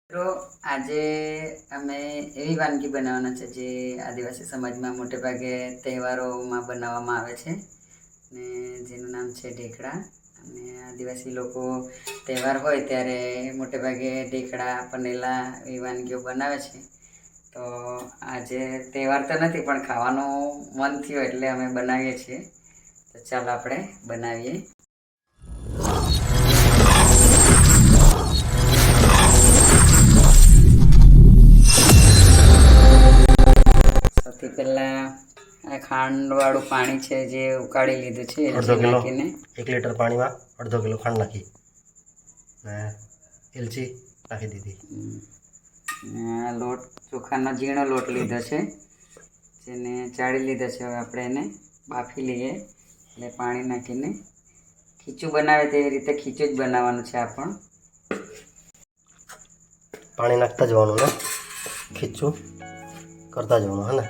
તો આજે અમે એવી વાનગી બનાવવાના છે જે આદિવાસી સમાજમાં મોટે ભાગે તહેવારોમાં બનાવવામાં આવે છે ને જેનું નામ છે ઢેકળા. અને આદિવાસી લોકો તહેવાર હોય ત્યારે મોટે ભાગે ઢેકળા, પનેલા એવી વાનગીઓ બનાવે છે. તો આજે તહેવાર તો નથી પણ ખાવાનું મન થયું એટલે અમે બનાવીએ છીએ. તો ચાલો આપણે બનાવીએ. સૌથી પહેલાં આ ખાંડવાળું પાણી છે જે ઉકાળી લીધું છે અડધો કિલો નાખીને 1 લીટર પાણીમાં અડધો કિલો ખાંડ નાખી ને એલચી નાખી દીધી. આ લોટ ચોખાનો ઝીણો લોટ લીધો છે જેને ચાળી લીધો છે. હવે આપણે એને બાફી લઈએ એટલે પાણી નાખીને ખીચું બનાવે તેવી રીતે ખીચું જ બનાવવાનું છે. આ પણ પાણી નાખતા જવાનું ને ખીચું કરતા જવાનું. હે ને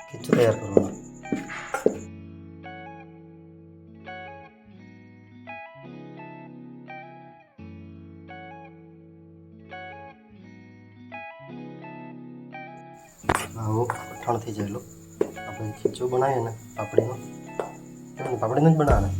ખીચું તૈયાર કરવાનું. આવું કઠણ થઈ જાયેલું આપણે ખીચું બનાવીએ ને પાપડીનું જ બનાવવાના.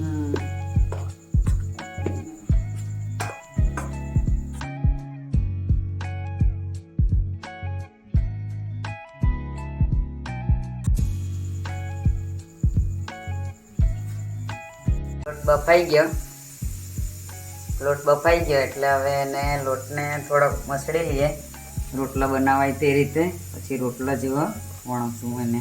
લોટ બફાઈ ગયો એટલે હવે એને લોટને થોડોક મસળી લઈએ રોટલા બનાવાય તે રીતે. પછી રોટલા જેવા વણશું એને.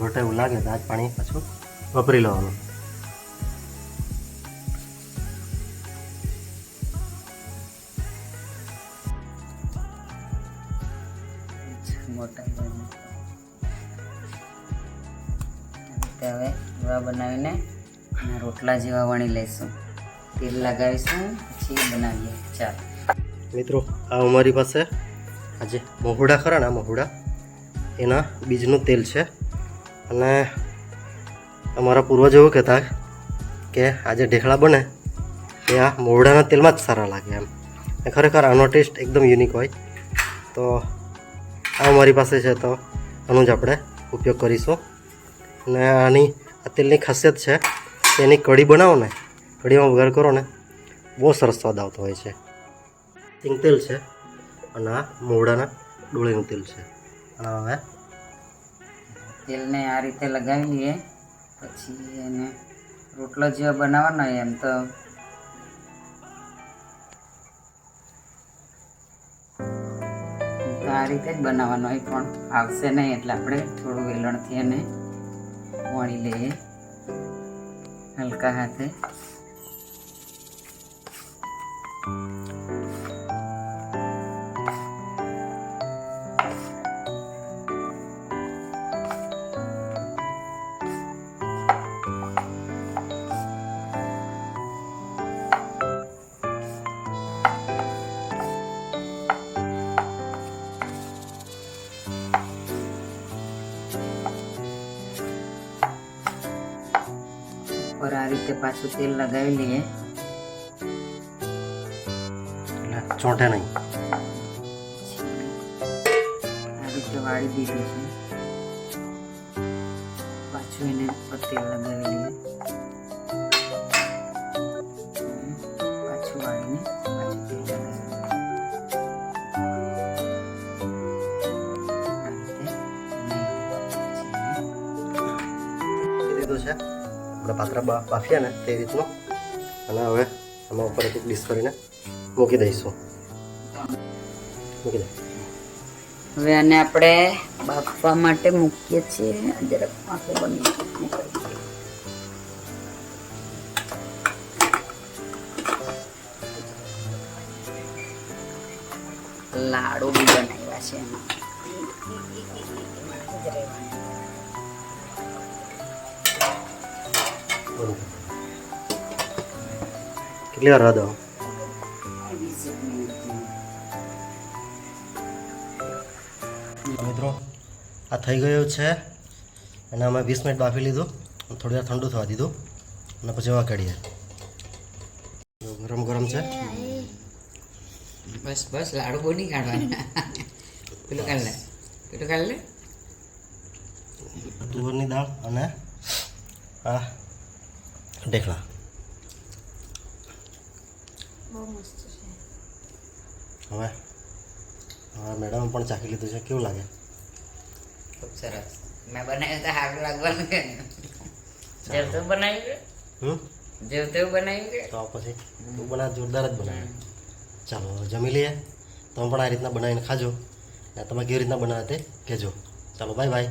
ઘટે એવું લાગે તો આજ પાણી પાછું વાપરી લેવાનું. હવે એવા બનાવીને રોટલા જેવા વણી લઈશું. તેલ લગાવીશું પછી બનાવીએ. ચાલો મિત્રો, આ અમારી પાસે આજે મહુડા ખરા ને, મહુડા એના બીજનું તેલ છે. અને અમારા પૂર્વજો એવું કહેતા કે આજે ઢેકળા બને એ આ મહુડાના તેલમાં જ સારા લાગે એમ. ખરેખર આનો ટેસ્ટ એકદમ યુનિક હોય. તો આ અમારી પાસે છે તો આનું જ આપણે ઉપયોગ કરીશું. અને આની આ તેલની ખાસિયત છે કે એની કઢી બનાવો ને, કઢીમાં વઘાર કરો ને, બહુ સરસ સ્વાદ આવતો હોય છે. સિંગ તેલ છે અને આ મહુડાના ડોળીનું તેલ છે. અને હવે તેલને આ રીતે લગાવી લઈએ. પછી એને રોટલો જેવો બનાવવાનો હોય એમ તો આ રીતે જ બનાવવાનો હોય પણ આવશે નહીં એટલે આપણે થોડું વેલણથી એને વણી લઈએ હલકા હાથે. પર આ રીતે પાછું તેલ લગાવી લઈએ એટલે ચોંટે નહીં. આ રીતે વાળી દીધું છે. પાછું એને ઉપર તેલ લગાવી લઈએ. પાછું વાળીને પાછું તેલ લગાવી દીધું છે. આપણે પાત્રા બાફીએ ને તે રીતનું. અને હવે આમાં ઉપર એક ડીશ કરીને મૂકી દઈશું. મૂકી દે. હવે આને આપણે બાફવા માટે મૂકીએ છીએ. જરાક આખું બની લાડુ બી બનાવ્યા છે એમાં. કેટલી વાર દો 20 મિનિટ. મિત્રો આ થઈ ગયું છે અને અમે 20 મિનિટ બાફી લીધું થોડી વાર ઠંડુ થવા દીધું અને પછી એવા કાઢીએ ગરમ ગરમ છે બસ બસ લાડુ બહુ નહીં કાઢવાના. પેલું કાઢ લે, પેલું કાઢ લે. તુવરની દાળ અને આ ઢેકળા હવે હવે મેડમ પણ ચાખી લીધું છે કેવું લાગે ખૂબ સરસ. મેં બનાવ્યું તો સારું લાગવાનું કે જેવ તેવું બનાવ્યું કે જેવ તેવું બનાવ્યું કે તો પછી તું બનાવ જોરદાર જ બનાવે ચાલો હવે જમી લઈએ તમે પણ આ રીતના બનાવીને ખાજો અને તમે કેવી રીતના બનાવે તે કહેજો ચાલો બાય બાય